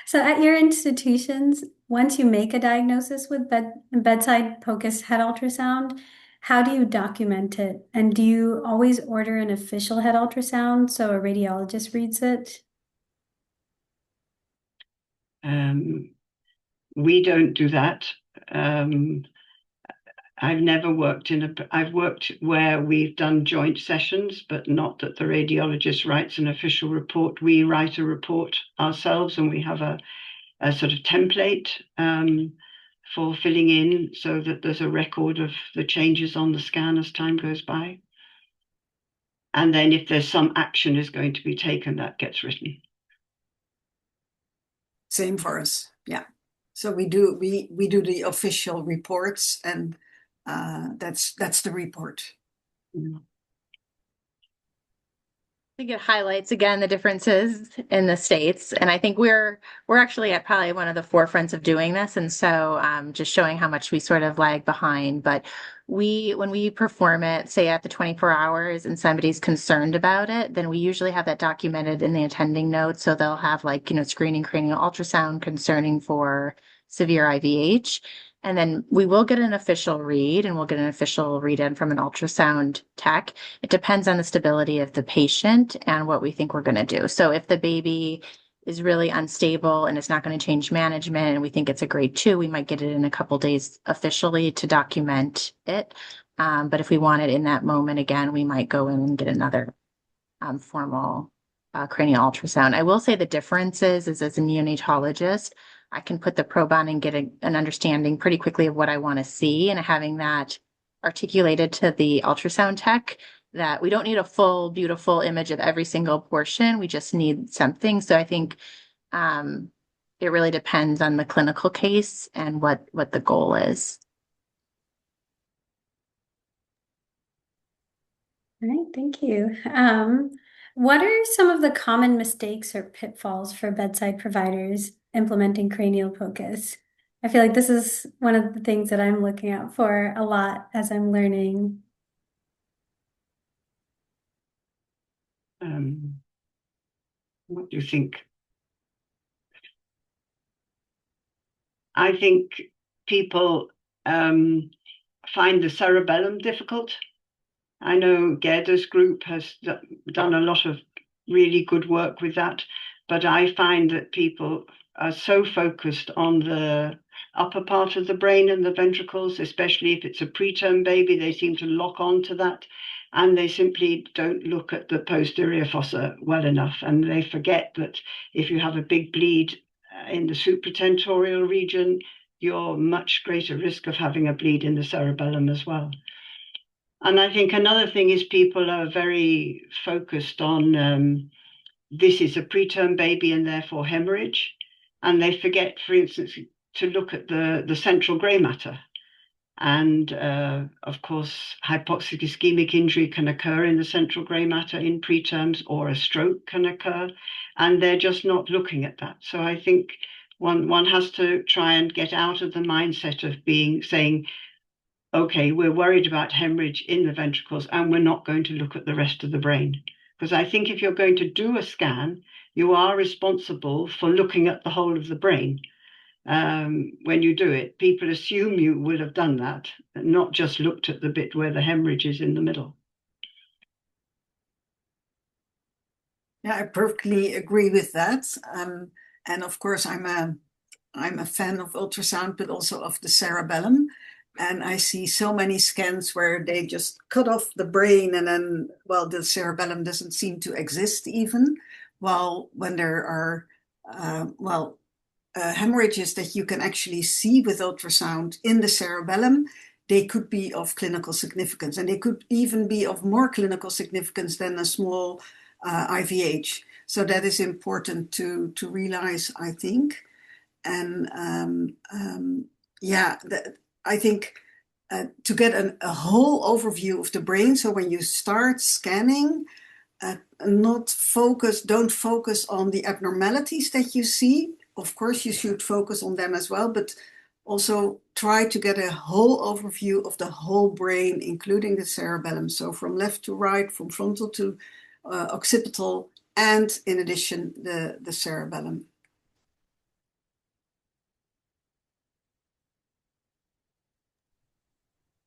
So at your institutions, once you make a diagnosis with bedside POCUS head ultrasound, how do you document it? And do you always order an official head ultrasound so a radiologist reads it? We don't do that. I've never worked I've worked where we've done joint sessions, but not that the radiologist writes an official report. We write a report ourselves, and we have a sort of template for filling in so that there's a record of the changes on the scan as time goes by. And then if there's some action is going to be taken, that gets written. Same for us, yeah. So we do the official reports, and that's the report. I think it highlights again the differences in the States, and I think we're actually at probably one of the forefronts of doing this, and so just showing how much we sort of lag behind. But when we perform it, say at the 24 hours, and somebody's concerned about it, then we usually have that documented in the attending notes. So they'll have screening cranial ultrasound concerning for severe IVH. And then we will get an official read, and we'll get an official read in from an ultrasound tech. It depends on the stability of the patient and what we think we're going to do. So if the baby is really unstable and it's not going to change management and we think it's a grade 2, we might get it in a couple days officially to document it. But if we want it in that moment again, we might go in and get another formal cranial ultrasound. I will say the difference is as a neonatologist, I can put the probe on and get an understanding pretty quickly of what I want to see, and having that articulated to the ultrasound tech, that we don't need a full, beautiful image of every single portion. We just need something. So I think it really depends on the clinical case and what the goal is. All right, thank you. What are some of the common mistakes or pitfalls for bedside providers implementing cranial POCUS? I feel like this is one of the things that I'm looking out for a lot as I'm learning. What do you think? I think people find the cerebellum difficult. I know Gerda's group has done a lot of really good work with that, but I find that people are so focused on the upper part of the brain and the ventricles, especially if it's a preterm baby, they seem to lock on to that, and they simply don't look at the posterior fossa well enough, and they forget that if you have a big bleed in the supratentorial region, you're much greater risk of having a bleed in the cerebellum as well. And I think another thing is people are very focused on this is a preterm baby and therefore hemorrhage. And they forget, for instance, to look at the central grey matter. And of course, hypoxic ischemic injury can occur in the central grey matter in preterms, or a stroke can occur. And they're just not looking at that. So I think one has to try and get out of the mindset of saying, okay, we're worried about hemorrhage in the ventricles and we're not going to look at the rest of the brain. Because I think if you're going to do a scan, you are responsible for looking at the whole of the brain. When you do it, people assume you will have done that, and not just looked at the bit where the hemorrhage is in the middle. Yeah, I perfectly agree with that. And of course, I'm a fan of ultrasound, but also of the cerebellum. And I see so many scans where they just cut off the brain and then, well, the cerebellum doesn't seem to exist even. While when there are, hemorrhages that you can actually see with ultrasound in the cerebellum, they could be of clinical significance. And they could even be of more clinical significance than a small IVH. So that is important to realize, I think. And I think to get a whole overview of the brain. So when you start scanning, don't focus on the abnormalities that you see. Of course, you should focus on them as well, but also try to get a whole overview of the whole brain, including the cerebellum. So from left to right, from frontal to occipital, and in addition, the cerebellum.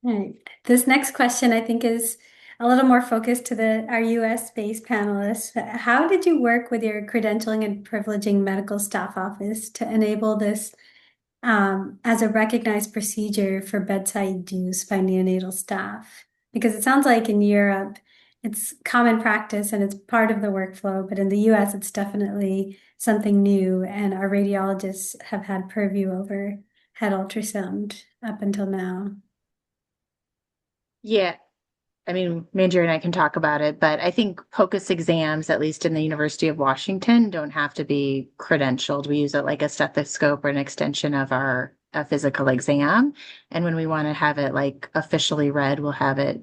All right. This next question, I think, is a little more focused to our US-based panelists. How did you work with your credentialing and privileging medical staff office to enable this as a recognized procedure for bedside use by neonatal staff? Because it sounds like in Europe, it's common practice and it's part of the workflow, but in the US, it's definitely something new, and our radiologists have had purview over head ultrasound up until now. Yeah, I mean, Major and I can talk about it, but I think POCUS exams, at least in the University of Washington, don't have to be credentialed. We use it like a stethoscope or an extension of our physical exam. And when we want to have it like officially read, we'll have it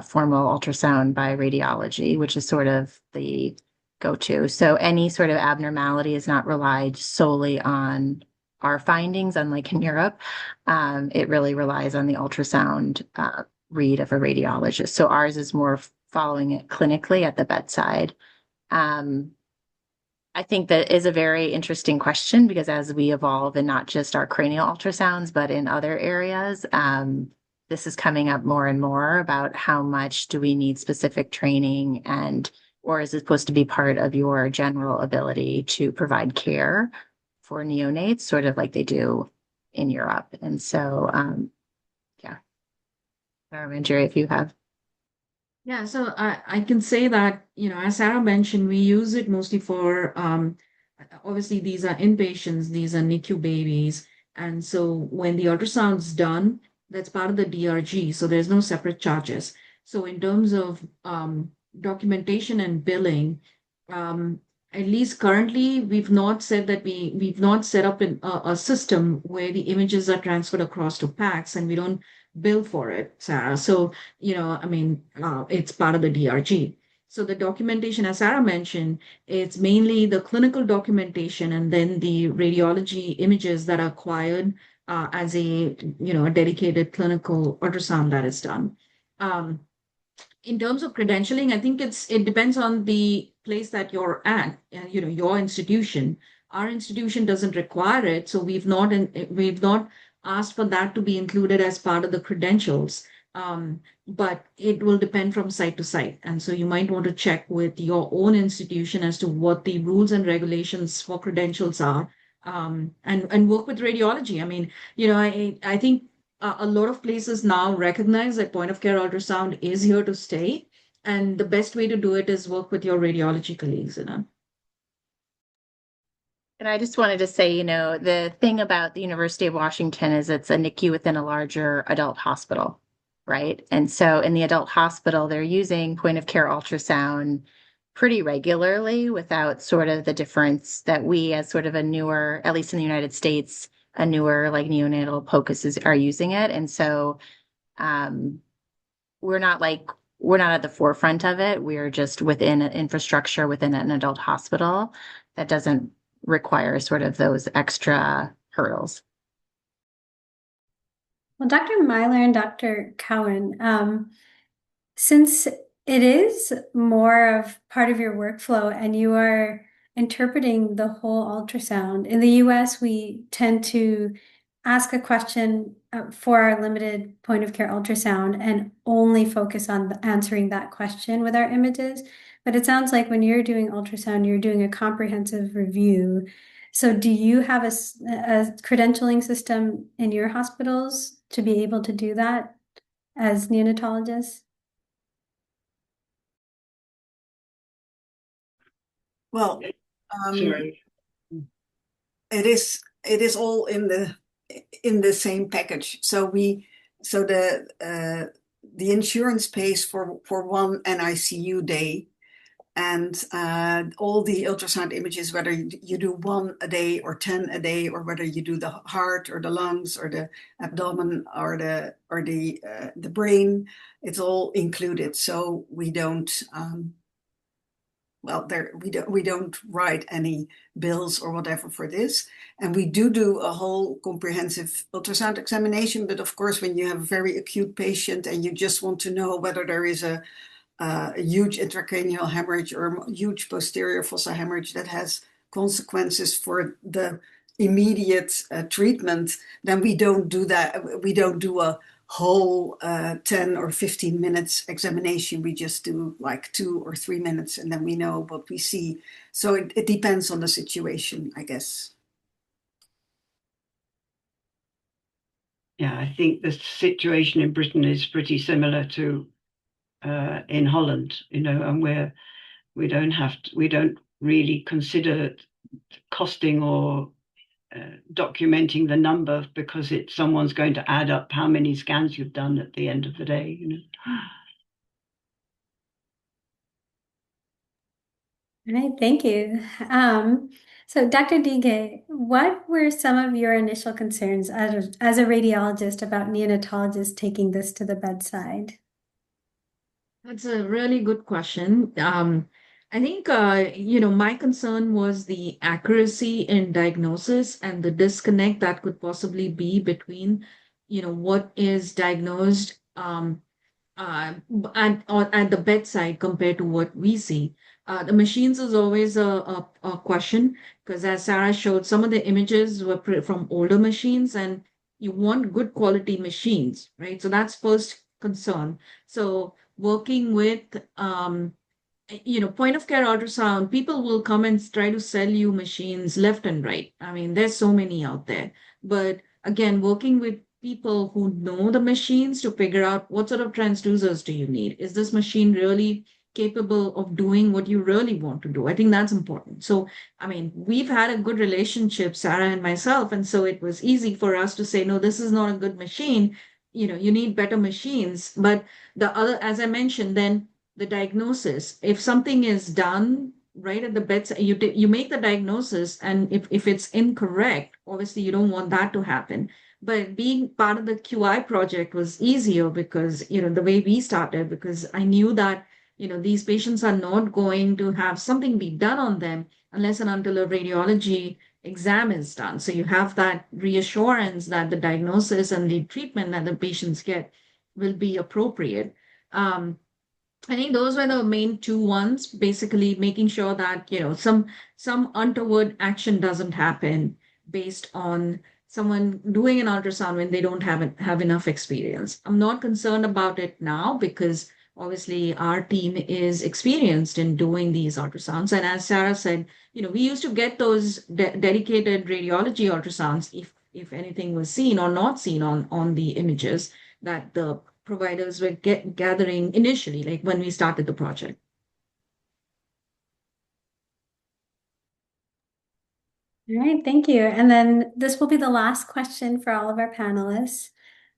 formal ultrasound by radiology, which is sort of the go-to. So any sort of abnormality is not relied solely on our findings, unlike in Europe. It really relies on the ultrasound read of a radiologist. So ours is more following it clinically at the bedside. I think that is a very interesting question, because as we evolve in not just our cranial ultrasounds, but in other areas, this is coming up more and more about how much do we need specific training, or is it supposed to be part of your general ability to provide care for neonates, sort of like they do in Europe. And so, yeah. Injury if you have. Yeah, so I can say that, as Sarah mentioned, we use it mostly for obviously these are inpatients, these are NICU babies. And so when the ultrasound's done, that's part of the DRG, so there's no separate charges. So in terms of documentation and billing, um, at least currently, we've not said that we've not set up a system where the images are transferred across to PACS and we don't bill for it, Sarah. So I mean, it's part of the DRG. So the documentation, as Sarah mentioned, it's mainly the clinical documentation and then the radiology images that are acquired as a dedicated clinical ultrasound that is done. In terms of credentialing, I think it depends on the place that you're at, your institution. Our institution doesn't require it, so we've not asked for that to be included as part of the credentials. But it will depend from site to site, and so you might want to check with your own institution as to what the rules and regulations for credentials are, and work with radiology. I mean, I think a lot of places now recognize that point of care ultrasound is here to stay. And the best way to do it is work with your radiology colleagues, And I just wanted to say, the thing about the University of Washington is it's a NICU within a larger adult hospital, right? And so in the adult hospital, they're using point of care ultrasound pretty regularly without sort of the difference that we, as sort of a newer, at least in the United States, a newer like neonatal POCUS are using it. And so we're not at the forefront of it. We're just within an infrastructure within an adult hospital that doesn't require sort of those extra hurdles. Well, Dr. Myler and Dr. Cowan, since it is more of part of your workflow and you are interpreting the whole ultrasound, in the US, we tend to ask a question for our limited point of care ultrasound and only focus on answering that question with our images. But it sounds like when you're doing ultrasound, you're doing a comprehensive review. So do you have a credentialing system in your hospitals to be able to do that as neonatologists? Well, Sorry. it is all in the same package. So the insurance pays for one NICU day, and all the ultrasound images, whether you do 1 a day or 10 a day, or whether you do the heart or the lungs or the abdomen or the brain, it's all included. So we don't. We don't write any bills or whatever for this. And we do a whole comprehensive ultrasound examination. But of course, when you have a very acute patient and you just want to know whether there is a huge intracranial hemorrhage or a huge posterior fossa hemorrhage that has consequences for the immediate treatment, then we don't do that. We don't do a whole 10 or 15 minutes examination. We just do like 2 or 3 minutes and then we know what we see. So it depends on the situation, I guess. Yeah, I think the situation in Britain is pretty similar to in Holland, and we don't really consider costing or documenting the number, because someone's going to add up how many scans you've done at the end of the day. All right, thank you. So Dr. Dige, what were some of your initial concerns as a radiologist about neonatologists taking this to the bedside? That's a really good question. I think, my concern was the accuracy in diagnosis and the disconnect that could possibly be between, what is diagnosed at the bedside compared to what we see. The machines is always a question, because as Sarah showed, some of the images were from older machines, and you want good quality machines, right? So that's first concern. So working with point of care ultrasound, people will come and try to sell you machines left and right. I mean, there's so many out there. But again, working with people who know the machines to figure out what sort of transducers do you need? Is this machine really capable of doing what you really want to do? I think that's important. So, I mean, we've had a good relationship, Sarah and myself, and so it was easy for us to say, no, this is not a good machine. You need better machines. But the other, as I mentioned, then the diagnosis, if something is done right at the bedside, you make the diagnosis, and if it's incorrect, obviously you don't want that to happen. But being part of the QI project was easier because, the way we started, because I knew that, these patients are not going to have something be done on them unless and until a radiology exam is done. So you have that reassurance that the diagnosis and the treatment that the patients get will be appropriate. I think those were the main two ones, basically making sure that, some untoward action doesn't happen based on someone doing an ultrasound when they don't have enough experience. I'm not concerned about it now because obviously our team is experienced in doing these ultrasounds. And as Sarah said, we used to get those dedicated radiology ultrasounds if anything was seen or not seen on the images that the providers were gathering initially, like when we started the project. All right, thank you. And then this will be the last question for all of our panelists.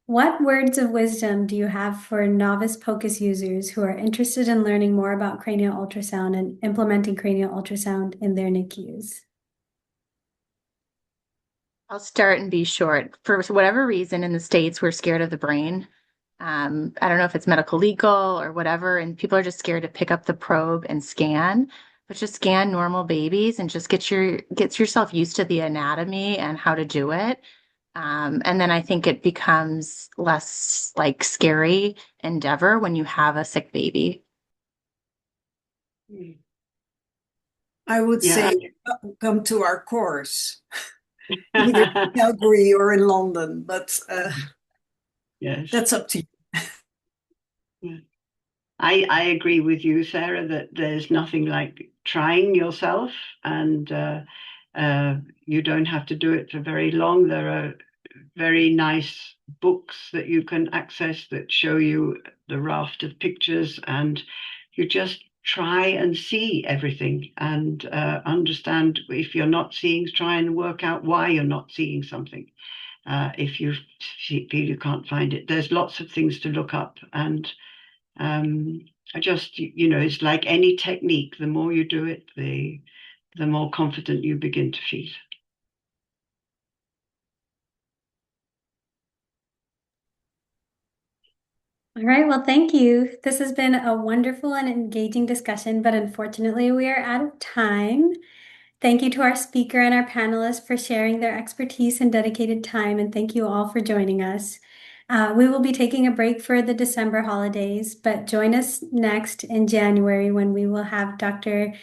What words of wisdom do you have for novice POCUS users who are interested in learning more about cranial ultrasound and implementing cranial ultrasound in their NICUs? I'll start and be short. For whatever reason, in the States, we're scared of the brain. I don't know if it's medical legal or whatever, and people are just scared to pick up the probe and scan. But just scan normal babies and just get yourself used to the anatomy and how to do it. And then I think it becomes less like scary endeavor when you have a sick baby. I would Yeah. say come to our course, either in Calgary or in London, but Yes. that's up to you. Yeah. I agree with you, Sarah, that there's nothing like trying yourself, and you don't have to do it for very long. There are very nice books that you can access that show you the raft of pictures, and you just try and see everything and understand if you're not seeing, try and work out why you're not seeing something. If you feel you can't find it, there's lots of things to look up, and I just, it's like any technique. The more you do it, the more confident you begin to feel. All right, well, thank you. This has been a wonderful and engaging discussion, but unfortunately, we are out of time. Thank you to our speaker and our panelists for sharing their expertise and dedicated time, and thank you all for joining us. We will be taking a break for the December holidays, but join us next in January when we will have Dr.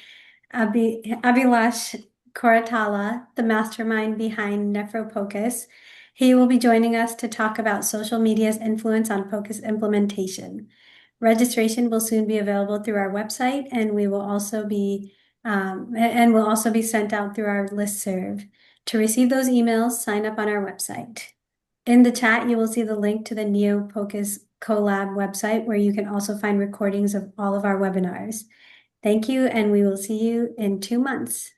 Abhilash Koratala, the mastermind behind NephroPOCUS. He will be joining us to talk about social media's influence on POCUS implementation. Registration will soon be available through our website, and will also be sent out through our listserv. To receive those emails, sign up on our website. In the chat, you will see the link to the NeoPOCUS Collab website, where you can also find recordings of all of our webinars. Thank you, and we will see you in 2 months.